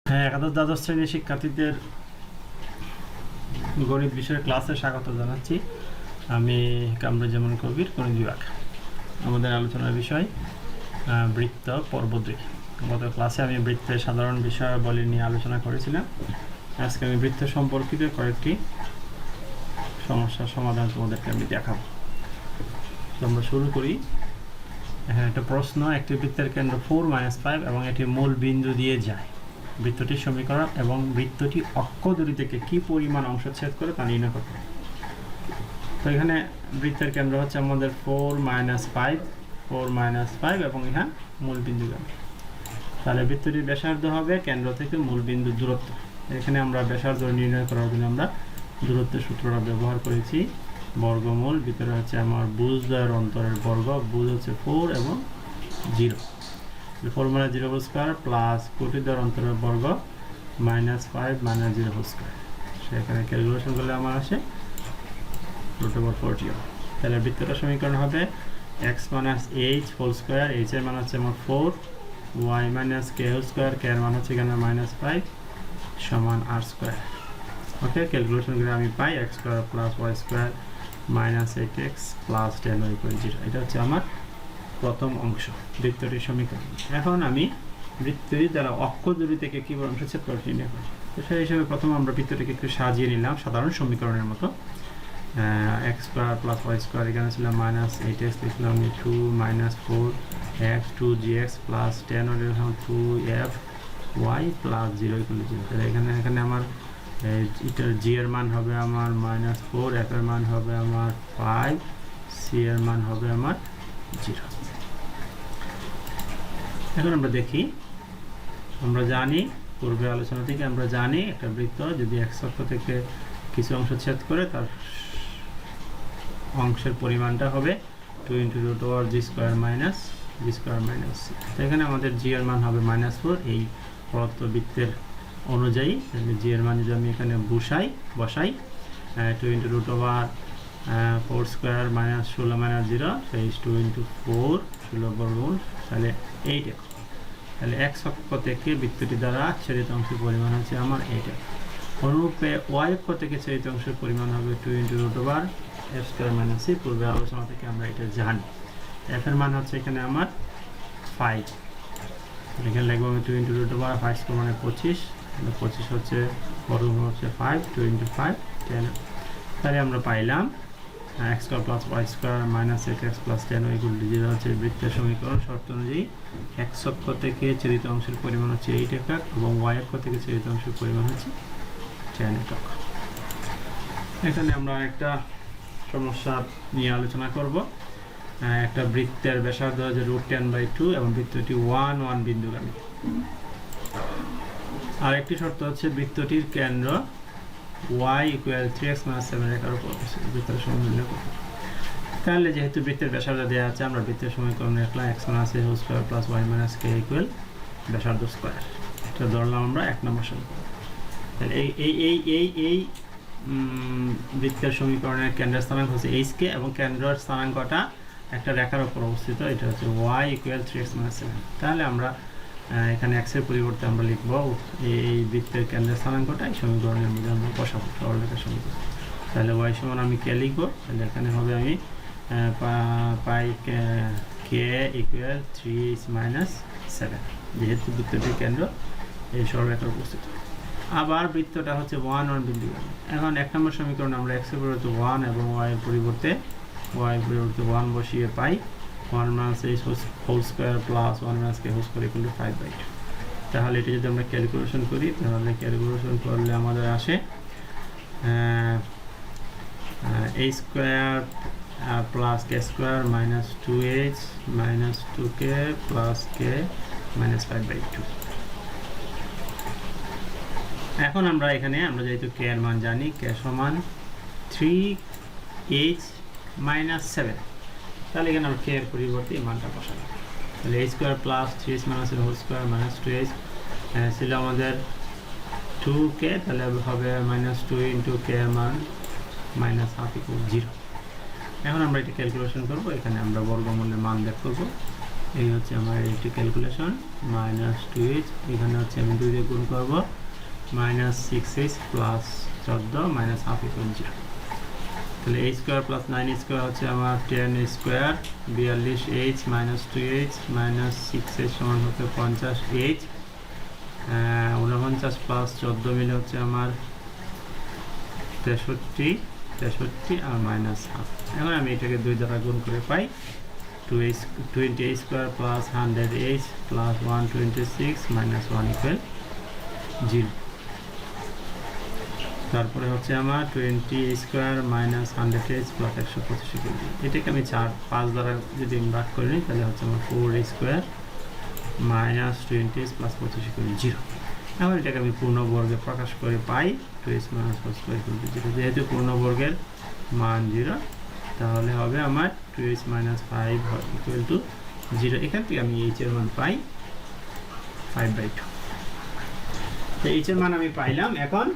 হ্যাঁ, একাদশ দ্বাদশ শ্রেণীর শিক্ষার্থীদের গণিত বিষয়ের ক্লাসে স্বাগত জানাচ্ছি। আমি কামরুজ্জামান কবির, গণিত বিভাগ। আমাদের আলোচনার বিষয় বৃত্ত পর্ব 2। গত ক্লাসে আমি বৃত্তের সাধারণ বিষয়াবলী নিয়ে আলোচনা করেছিলাম। আজকে আমি বৃত্ত সম্পর্কিত কয়েকটি সমস্যার সমাধান তোমাদেরকে আমি দেখাবো। তো আমরা শুরু করি। হ্যাঁ, একটা প্রশ্ন, একটি বৃত্তের কেন্দ্র 4-5 এবং এটি মূল বিন্দু দিয়ে যায়। বৃত্তটির সমীকরণ এবং বৃত্তটি অক্ষ দূরি থেকে কি পরিমাণ অংশ ছেদ করে তা নির্ণয় করতে হবে। তো এখানে বৃত্তের কেন্দ্র হচ্ছে আমাদের 4-5 এবং ইহা মূল বিন্দু কেন্দ্র। তাহলে বৃত্তটির ব্যাসার্ধ হবে কেন্দ্র থেকে মূল বিন্দুর দূরত্ব। এখানে আমরা ব্যাসার্ধ নির্ণয় করার জন্য আমরা দূরত্বের সূত্রটা ব্যবহার করেছি। বর্গমূল, ভিতরে হচ্ছে আমার বুজদ্বয়ের অন্তরের বর্গ, বুজ হচ্ছে 4 এবং 0। 4 0 হোল স্কয়ার প্লাস কোটিদ্বয়ের অন্তরের বর্গ -5 -0 হোল স্কয়ার। সেখানে ক্যালকুলেশন করলে আমার আসে √40। তাহলে বৃত্তটার সমীকরণ হবে x - h whole square, h এর মান হচ্ছে আমার 4, y - k whole square, k এর মান হচ্ছে এখানে -5 সমান r স্কয়ার। ওকে, ক্যালকুলেশন করে আমি পাই x square plus y square -8x plus 10y = 0। এটা হচ্ছে আমার প্রথম অংশ বৃত্তটির সমীকরণ। এখন আমি বৃত্তটি দ্বারা অক্ষ দূরি থেকে কি অংশ ছেদ করে নির্ণয় করি। তো সেই হিসেবে প্রথমে আমরা বৃত্তটিকে একটু সাজিয়ে নিলাম সাধারণ সমীকরণের মতো। x square plus y square, এখানে ছিল -8x, লিখলাম 2 - 4x 2gx প্লাস 10 হলে 2fy প্লাস 0 = 0। তাহলে এখানে আমার এটার g এর মান হবে আমার -4, f এর মান হবে আমার 5, c এর মান হবে আমার 0। এখন আমরা দেখি, আমরা জানি পূর্বে আলোচনা থেকে আমরা জানি একটা বৃত্ত যদি x অক্ষ থেকে কিছু অংশ ছেদ করে তার অংশের পরিমাণটা হবে 2 × √g² - c। তো এখানে আমাদের g এর মান হবে -4 এই প্রদত্ত বৃত্তের অনুযায়ী। g এর মান যদি আমি এখানে বসাই 2 × √4² - 16 - 0, সেই 2 × 4 16 বর্গমূল, তাহলে 8x। তাহলে x অক্ষ থেকে বৃত্তটি দ্বারা ছেদিত অংশের পরিমাণ হচ্ছে আমার 8x। অনুরূপে y অক্ষ থেকে ছেদিত অংশের পরিমাণ হবে 2 × √f² - c। পূর্বে আলোচনা থেকে আমরা এটা জানি। f এর মান হচ্ছে এখানে আমার 5। এখানে লিখবো আমি 2 × √5² মানে 25, 25 হচ্ছে বর্গমূল হচ্ছে 5, 2 × 5 10। তাহলে আমরা পাইলাম x² plus y square -8x plus 10y = 0 হচ্ছে বৃত্তের সমীকরণ। শর্ত অনুযায়ী x অক্ষ থেকে ছেদিত অংশের পরিমাণ হচ্ছে 8 একক এবং y অক্ষ থেকে ছেদিত অংশের পরিমাণ হচ্ছে 10 একক। এখানে আমরা একটা সমস্যা নিয়ে আলোচনা করব। একটা বৃত্তের ব্যাসার্ধ হচ্ছে √10/2 এবং বৃত্তটি 1 1 বিন্দুগামী। আর একটি শর্ত হচ্ছে বৃত্তটির কেন্দ্র y = 3x - 7 রেখার উপর অবস্থিত। বৃত্তের সমীকরণ নির্ণয় করতে। তাহলে যেহেতু বৃত্তের ব্যাসার্ধ দেওয়া আছে, আমরা বৃত্তের সমীকরণ লিখলাম x - a² + y - k = ব্যাসার্ধ স্কয়ার। এটা ধরলাম আমরা 1 নম্বর সমীকরণ। তাহলে এই বৃত্তের সমীকরণের কেন্দ্রের স্থানাঙ্ক হচ্ছে hk এবং কেন্দ্রের স্থানাঙ্কটা একটা রেখার উপর অবস্থিত, এটা হচ্ছে y = 3x - 7। তাহলে আমরা এখানে x এর পরিবর্তে আমরা লিখব এই বৃত্তের কেন্দ্রের স্থানাঙ্কটা এই সমীকরণের মধ্যে আমরা বসাবো, সরলরেখার সমীকরণ। তাহলে y সমান আমি k লিখব। তাহলে এখানে হবে আমি পাই k = 3x - 7, যেহেতু বৃত্তটির কেন্দ্র এই সরলরেখার উপস্থিত। আবার বৃত্তটা হচ্ছে 1 1 বিন্দু। এখন 1 নম্বর সমীকরণ আমরা x এর পরিবর্তে 1 এবং y এর পরিবর্তে 1 বসিয়ে পাই 1 - h whole square plus 1 - k whole square = 5/2। তাহলে এটা যদি আমরা ক্যালকুলেশন করি, তাহলে ক্যালকুলেশন করলে আমাদের আসে a square plus k square -2h - 2k plus k -5/2। এখন আমরা এখানে যেহেতু k এর মান জানি, k সমান 3h - 7, তাহলে এখানে আমরা k এর পরিবর্তে এই মানটা বসালাম। তাহলে h square plus 3h - 7 whole square -2h ছিল আমাদের 2k, তাহলে হবে -2 × k এর মান -half = 0। এখন আমরা এটা ক্যালকুলেশন করব। এখানে আমরা বর্গমূলের মান বের করব। এই হচ্ছে আমার একটি ক্যালকুলেশন -2h, এখানে হচ্ছে আমি 2 দিয়ে গুণ করব, -6h plus 14 minus half equal 0। তাহলে h square plus 9h square হচ্ছে আমার 10h square, 42h minus 2h minus 6h সমান হচ্ছে 50h, 49 প্লাস 14 মিলে হচ্ছে আমার 63 আর মাইনাস হাফ। এখন আমি এটাকে 2 দ্বারা গুণ করে পাই 20h square plus 100h plus 126 minus 1 equal 0। তারপরে হচ্ছে আমার 20h square minus 100h plus 125 equal 0। এটাকে আমি 5 দ্বারা যদি আমি ভাগ করে নিই তাহলে হচ্ছে আমার 4h square minus 20h plus 25 equal 0। এখন এটাকে আমি পূর্ণবর্গে প্রকাশ করে পাই 2h মাইনাস 4 স্কোয়ার ইকুয়াল 0। যেহেতু পূর্ণবর্গের মান 0, তাহলে হবে আমার 2h মাইনাস 5 ইকুয়াল টু 0। এখান থেকে আমি h এর মান পাই 5/2। তো h এর মান আমি পাইলাম। এখন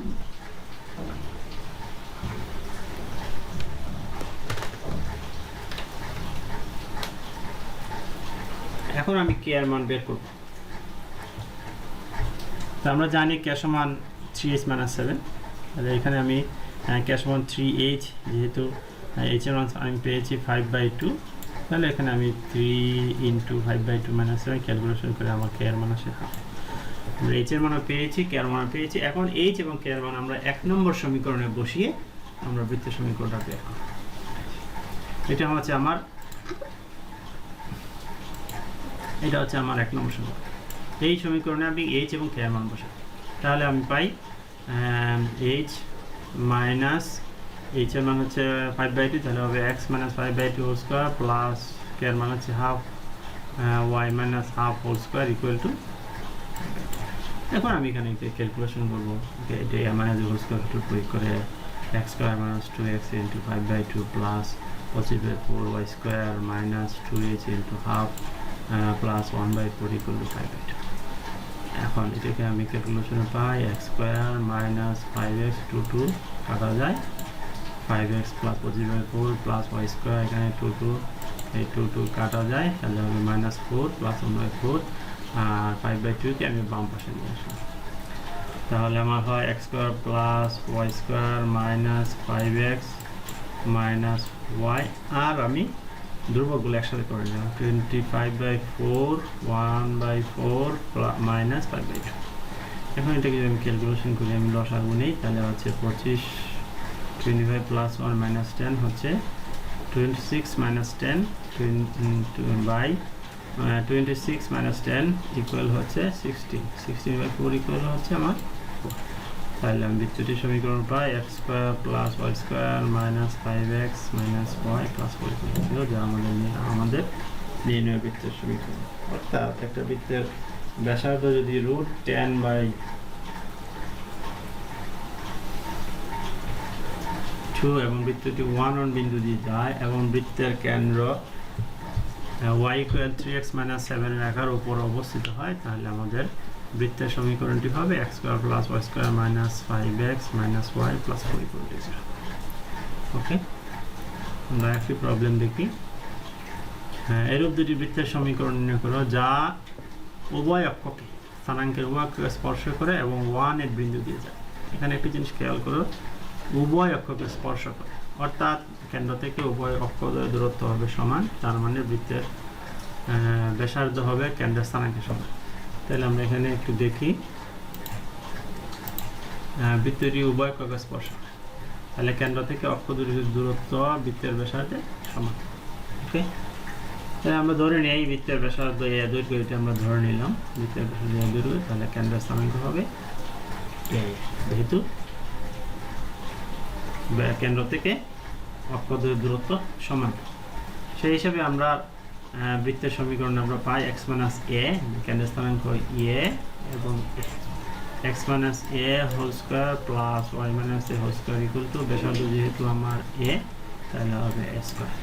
আমি k এর মান বের করব। তো আমরা জানি k সমান 3h মাইনাস 7। তাহলে এখানে আমি k সমান 3h, যেহেতু h এর মান আমি পেয়েছি 5/2, তাহলে এখানে আমি 3 ইন্টু 5/2 মাইনাস 7 ক্যালকুলেশন করে আমার k এর মান আসে হাফ। h এর মানও পেয়েছি, k এর মানও পেয়েছি। এখন h এবং k এর মান আমরা 1 নম্বর সমীকরণে বসিয়ে আমরা বৃত্তের সমীকরণটা বের করব। এটা হচ্ছে আমার 1 নম্বর সমীকরণ। এই সমীকরণে আমি h এবং k এর মান বসাই, তাহলে আমি পাই h মাইনাস h এর মান হচ্ছে 5/2, তাহলে হবে x minus 5/2 whole square plus k এর মান হচ্ছে half y minus half whole square equal to. এখন আমি এখানে ক্যালকুলেশন করবো, এটা মাইনাস হোল স্কোয়ার প্রয়োগ করে x square minus 2x into 5/2 plus 25/4 y square minus 2h into half plus 1/4 equal to 5/2। এখন এটাকে আমি ক্যালকুলেশনে পাই x স্কোয়ার মাইনাস 5x 2 কাটা যায়, 5x plus 25/4 plus y square, এখানে 2 এই 2 কাটা যায়, তাহলে হবে -4 প্লাস 1/4 আর 5/2 কে আমি বাম পাশে নিয়ে আসলাম। তাহলে আমার হয় x square plus y square minus 5x minus y, আর আমি ধ্রুবকগুলো একসাথে করে নিলাম 25/4 1/4 মাইনাস 5/2। এখন এটাকে যদি আমি ক্যালকুলেশন করি, আমি লসাগু নেই, তাহলে হচ্ছে 25 প্লাস 1 মাইনাস 10 হচ্ছে 26 মাইনাস 10 বাই 26 মাইনাস 10 ইকুয়াল হচ্ছে 16/4 ইকুয়াল হচ্ছে আমার 4। তাহলে আমি বৃত্তটির সমীকরণ পাই x square plus y square minus 5x minus y plus 4 ছিল, যা আমাদের নির্ণয় বৃত্তের সমীকরণ। অর্থাৎ একটা বৃত্তের ব্যাসার্ধ যদি √10/2 এবং বৃত্তটি 1 বিন্দু দিয়ে যায় এবং বৃত্তের কেন্দ্র y ইকুয়াল 3x মাইনাস 7 রেখার উপর অবস্থিত হয়, তাহলে আমাদের বৃত্তের সমীকরণটি হবে x square plus y square minus 5x minus y plus 4 equal to 0। ওকে, আমরা একটি প্রবলেম দেখি। এরূপ দুটি বৃত্তের সমীকরণ নির্ণয় করো যা উভয় অক্ষকে স্থানাঙ্কের উভয় অক্ষকে স্পর্শ করে এবং 1 এর বিন্দু দিয়ে যায়। এখানে একটি জিনিস খেয়াল করো, উভয় অক্ষকে স্পর্শ করে, অর্থাৎ কেন্দ্র থেকে উভয় অক্ষ দূরত্ব হবে সমান, তার মানে বৃত্তের ব্যাসার্ধ হবে কেন্দ্রের স্থানাঙ্কের সমান। তাহলে আমরা এখানে একটু দেখি, বৃত্তটি উভয় অক্ষকে স্পর্শ করে, তাহলে কেন্দ্র থেকে অক্ষ দূরত্ব বৃত্তের ব্যাসার্ধে সমান। ওকে, তাহলে আমরা ধরে নিই এই বৃত্তের ব্যাসার্ধ দৈর্ঘ্য, এটা আমরা ধরে নিলাম বৃত্তের ব্যাসার্ধ দৈর্ঘ্য, তাহলে কেন্দ্রের স্থানাঙ্ক হবে যেহেতু কেন্দ্র থেকে অক্ষ দূরত্ব সমান, সেই হিসাবে আমরা বৃত্তের সমীকরণ আমরা পাই x মাইনাস a, কেন্দ্রের স্থানাঙ্ক a এবং x minus a whole square plus y minus a whole square equal to ব্যাসার্ধ যেহেতু আমার a, তাহলে হবে a স্কোয়ার।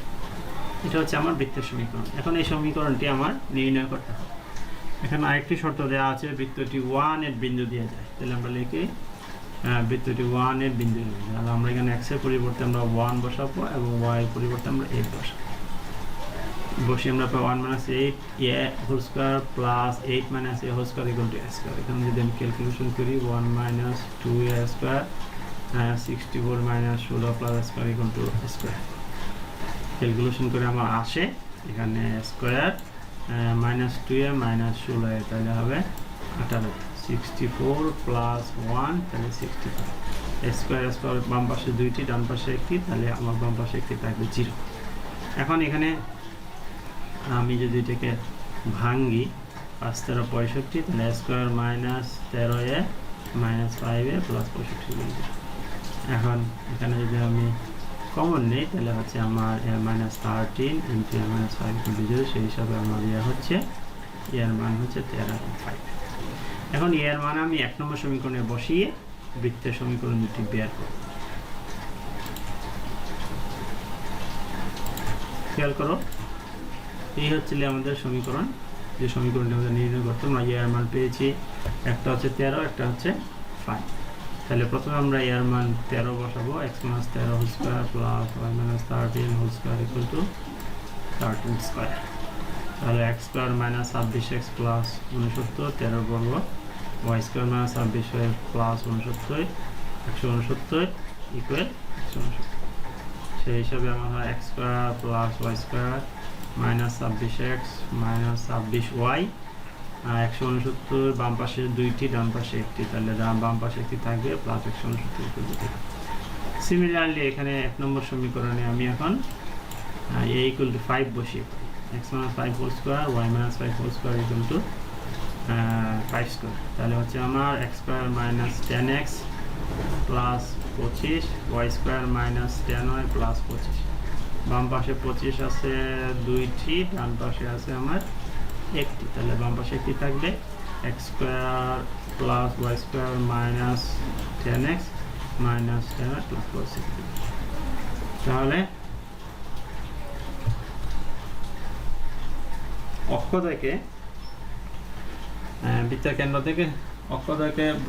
এটা হচ্ছে আমার বৃত্তের সমীকরণ। এখন এই সমীকরণটি আমার নির্ণয় করতে হবে। এখানে আরেকটি শর্ত দেওয়া আছে, বৃত্তটি 1 এর বিন্দু দিয়ে যায়, তাহলে আমরা লিখি বৃত্তটি 1 এর বিন্দু দিয়ে যায়। তাহলে আমরা এখানে x এর পরিবর্তে আমরা 1 বসাবো এবং y এর পরিবর্তে আমরা 8 বসাবো। বসে আমরা পাই 1 minus 8 A whole square plus 8 minus A whole square equal to A square. এখানে যদি আমি ক্যালকুলেশন করি 1 minus 2 A square 64 minus 16 plus square equal to square. Calculation করে আমার আসে এখানে square minus 2 A minus 16 A তাহলে হবে 18, 64 প্লাস 1 তাহলে 65। স্কোয়ার স্কোয়ার বাম পাশে দুইটি ডান পাশে একটি, তাহলে আমার বাম পাশে একটি থাকবে 0। এখন এখানে আমি যদি এটাকে ভাঙ্গি 5 13 65, তাহলে স্কোয়ার মাইনাস 13 এ মাইনাস 5 এ প্লাস 65। এখন এখানে যদি আমি কমন নেই তাহলে হচ্ছে আমার minus 13 into minus 5 equal to 0। সেই হিসাবে আমার হচ্ছে এর মান হচ্ছে 13.5। এখন এর মান আমি 1 নম্বর সমীকরণে বসিয়ে বৃত্তের সমীকরণ দুটি বের করব। খেয়াল করো, এই হচ্ছে আমাদের সমীকরণ, যে সমীকরণটি আমাদের নির্ণয় করতে আমরা এর মান পেয়েছি। একটা হচ্ছে 13, একটা হচ্ছে 5। তাহলে প্রথমে আমরা এর মান 13 বসাবো, x minus 13 whole square plus y minus 13 whole square equal to 13 square. তাহলে x square minus 26x plus 69 13 বর্গ, y square minus 26y plus 69 169 equal 169। সেই হিসাবে আমার হয় x square plus y square minus 26x minus 26y 169 বাম পাশে দুইটি ডান পাশে একটি, তাহলে বাম পাশে একটি থাকবে প্লাস 169। সিমিলারলি এখানে 1 নম্বর সমীকরণে আমি এখন a ইকুয়াল টু 5 বসিয়ে x minus 5 whole square y minus 5 whole square equal to 5 square. তাহলে হচ্ছে আমার x square minus 10x plus 25 y square minus 10y plus 25। বাম পাশে 25 আছে দুইটি, ডান পাশে আছে আমার একটি, তাহলে বাম পাশে একটি থাকবে x square plus y square minus 10x minus 10y plus 26। তাহলে অক্ষদ্বয়কে বৃত্তের কেন্দ্র থেকে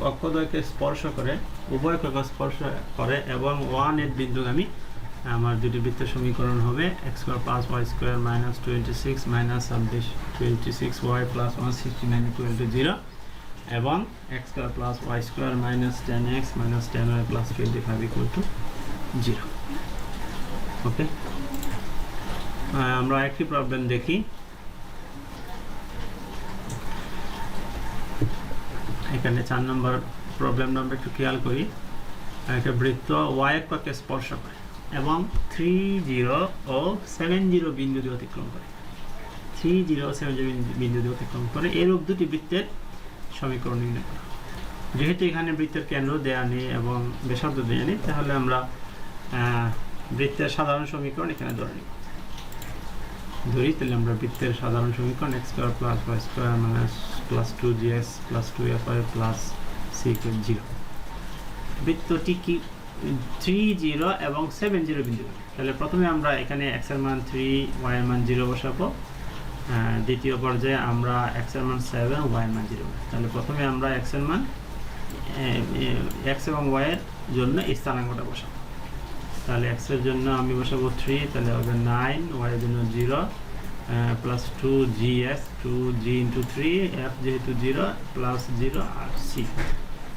অক্ষদ্বয়কে স্পর্শ করে, উভয় কক্ষকে স্পর্শ করে এবং 1 এর বিন্দুগামী আমার দুটি বৃত্তের সমীকরণ হবে x square plus y square minus 26 minus 26y plus 169 equal to 0 এবং x square plus y square minus 10x minus 10y plus 25 equal to 0। ওকে, আমরা একটি প্রবলেম দেখি। এখানে 4 নম্বর প্রবলেম আমরা একটু খেয়াল করি। একটা বৃত্ত y অক্ষকে স্পর্শ করে এবং 30 ও 70 বিন্দু দিয়ে অতিক্রম করে, 30 ও 70 বিন্দু দিয়ে অতিক্রম করে, এরূপ দুটি বৃত্তের সমীকরণ নির্ণয় করা। যেহেতু এখানে বৃত্তের কেন্দ্র দেয়া নেই এবং ব্যাসার্ধ দেয়া নেই, তাহলে আমরা বৃত্তের সাধারণ সমীকরণ এখানে ধরি। তাহলে আমরা বৃত্তের সাধারণ সমীকরণ x square plus y square minus plus 2gx plus 2fy plus c equal 0। বৃত্তটি কি 30 এবং 70 বিন্দু। তাহলে প্রথমে আমরা এখানে x এর মান 3 y এর মান 0 বসাবো। দ্বিতীয় পর্যায়ে আমরা x এর মান 7 y এর মান 0। তাহলে প্রথমে আমরা x এর মান x এবং y এর জন্য স্থানাঙ্কটা বসাবো। তাহলে x এর জন্য আমি বসাবো 3, তাহলে হবে 9, y এর জন্য 0 plus 2gx 2g into 3 f যেহেতু 0 প্লাস 0 আর c।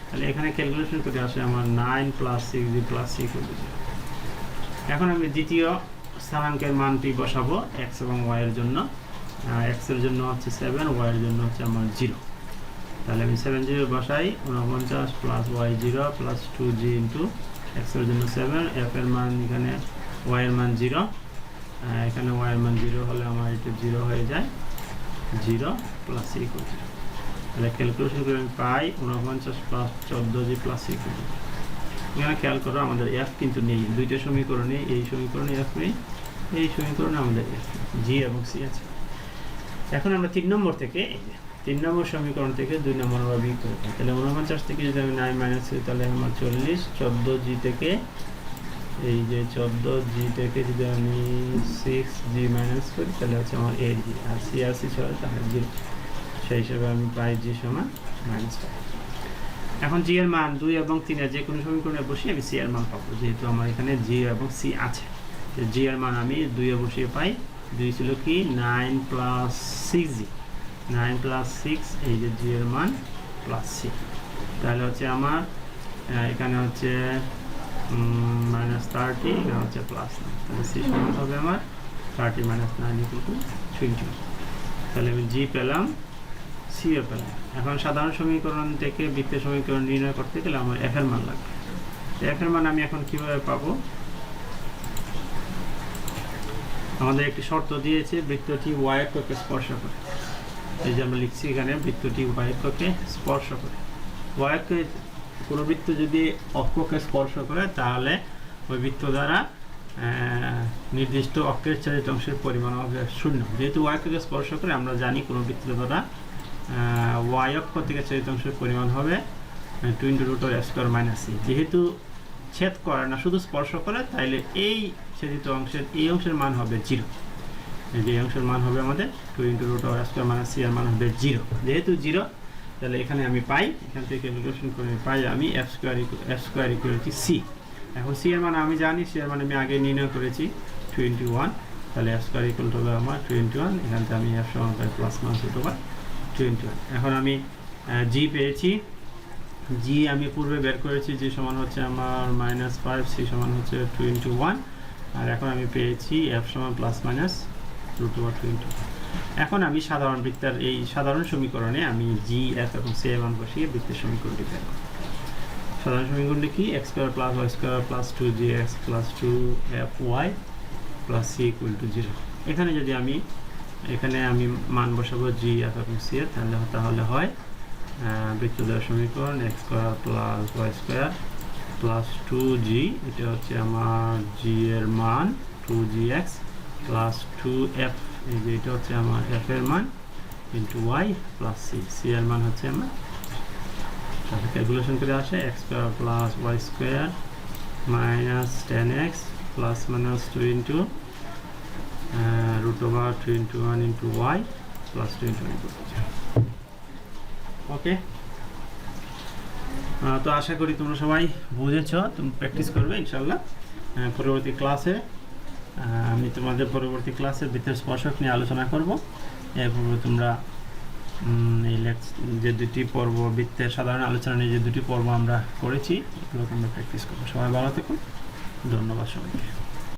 তাহলে এখানে ক্যালকুলেশন করে আসে আমার 9 plus 6g plus c equal to 0। এখন আমি দ্বিতীয় স্থানাঙ্কের মানটি বসাবো x এবং y এর জন্য। x এর জন্য হচ্ছে 7, y এর জন্য হচ্ছে আমার 0। তাহলে আমি 70 বসাই, 49 plus y 0 plus 2g into x এর জন্য 7, f এর মান এখানে y এর মান 0, এখানে y এর মান 0 হলে আমার এটা 0 হয়ে যায়, 0 প্লাস c ইকুয়াল টু 0। তাহলে ক্যালকুলেশন করে আমি পাই 49 plus 14g plus c equal to 0। এখানে খেয়াল করো আমাদের f কিন্তু নেই, দুইটা সমীকরণে, এই সমীকরণে f নেই, এই সমীকরণে আমাদের f g এবং c আছে। এখন আমরা 3 নম্বর থেকে, এই যে 3 নম্বর সমীকরণ থেকে 2 নম্বর আমরা বিয়োগ করব। তাহলে 49 থেকে যদি আমি 9 মাইনাস করি তাহলে আমার 40, 14g থেকে এই যে 14g থেকে যদি আমি 6g মাইনাস করি তাহলে হচ্ছে আমার 8g, আর c আর c ছড়া তাহলে 0। সেই হিসাবে আমি পাই g সমান -5। এখন g এর মান 2 এবং 3 এর যে কোনো সমীকরণে বসিয়ে আমি c এর মান পাবো, যেহেতু আমার এখানে g এবং c আছে। তো g এর মান আমি 2 এ বসিয়ে পাই 2 ছিল কি 9 প্লাস 6g, 9 প্লাস 6 এই যে g এর মান প্লাস c। তাহলে হচ্ছে আমার এখানে হচ্ছে -30, এখানে হচ্ছে প্লাস 9, তাহলে c সমান হবে আমার 30 - 9 = 20। তাহলে আমি g পেলাম, c ও পেলাম। এখন সাধারণ সমীকরণ থেকে বৃত্তের সমীকরণ নির্ণয় করতে গেলে আমার f এর মান লাগবে। f এর মান আমি এখন কিভাবে পাবো? আমাদের একটি শর্ত দিয়েছে, বৃত্তটি y অক্ষকে স্পর্শ করে। এই যে আমরা লিখছি এখানে বৃত্তটি y অক্ষকে স্পর্শ করে। y অক্ষে কোনো বৃত্ত যদি অক্ষকে স্পর্শ করে তাহলে ওই বৃত্ত দ্বারা নির্দিষ্ট অক্ষের চালিত অংশের পরিমাণ হবে 0। যেহেতু y অক্ষকে স্পর্শ করে, আমরা জানি কোনো বৃত্ত দ্বারা y অক্ষ থেকে চালিত অংশের পরিমাণ হবে 2 × √f² - c। যেহেতু ছেদ করে না, শুধু স্পর্শ করে, তাইলে এই ছেদিত অংশের এই অংশের মান হবে 0। এই অংশের মান হবে আমাদের 2 × √f² - c এর মান হবে 0। যেহেতু 0, তাহলে এখানে আমি পাই, এখান থেকে ক্যালকুলেশন করে পাই আমি f² = c। এখন c এর মান আমি জানি, c এর মান আমি আগে নির্ণয় করেছি 21। তাহলে f² হবে আমার 21। এখান থেকে আমি f সমান পাই +-21। এখন আমি g পেয়েছি। g আমি পূর্বে বের করেছি, g সমান হচ্ছে আমার -5, c সমান হচ্ছে 21। আর এখন আমি পেয়েছি f সমান ±√20। এখন আমি সাধারণ বৃত্তের এই সাধারণ সমীকরণে আমি g, f এবং c এর মান বসিয়ে বৃত্তের সমীকরণটি বের করব। সাধারণ সমীকরণটি কি? x² + y² + 2gx + 2fy + c = 0। এখানে যদি আমি মান বসাবো g, f এবং c এর, তাহলে হয় বৃত্তদ্বয়ের সমীকরণ x² + y² + 2g, এটা হচ্ছে আমার g এর মান 2gx + 2f, এই যে এটা হচ্ছে আমার f এর মান * y + c, c এর মান হচ্ছে আমার, তাহলে ক্যালকুলেশন করে আসে x² + y² - 10x ± 2 √21 × y + 21 = 0। ওকে, তো আশা করি তোমরা সবাই বুঝেছো। তুমি প্র্যাকটিস করবে ইনশাল্লাহ। পরবর্তী ক্লাসে আমি তোমাদের পরবর্তী ক্লাসে বৃত্তের স্পর্শক নিয়ে আলোচনা করব। এরপর তোমরা এই যে দুটি পর্ব, বৃত্তের সাধারণ আলোচনা নিয়ে যে দুটি পর্ব আমরা করেছি, এগুলো তোমরা প্র্যাকটিস করবো। সবাই ভালো থেকো, ধন্যবাদ সবাইকে।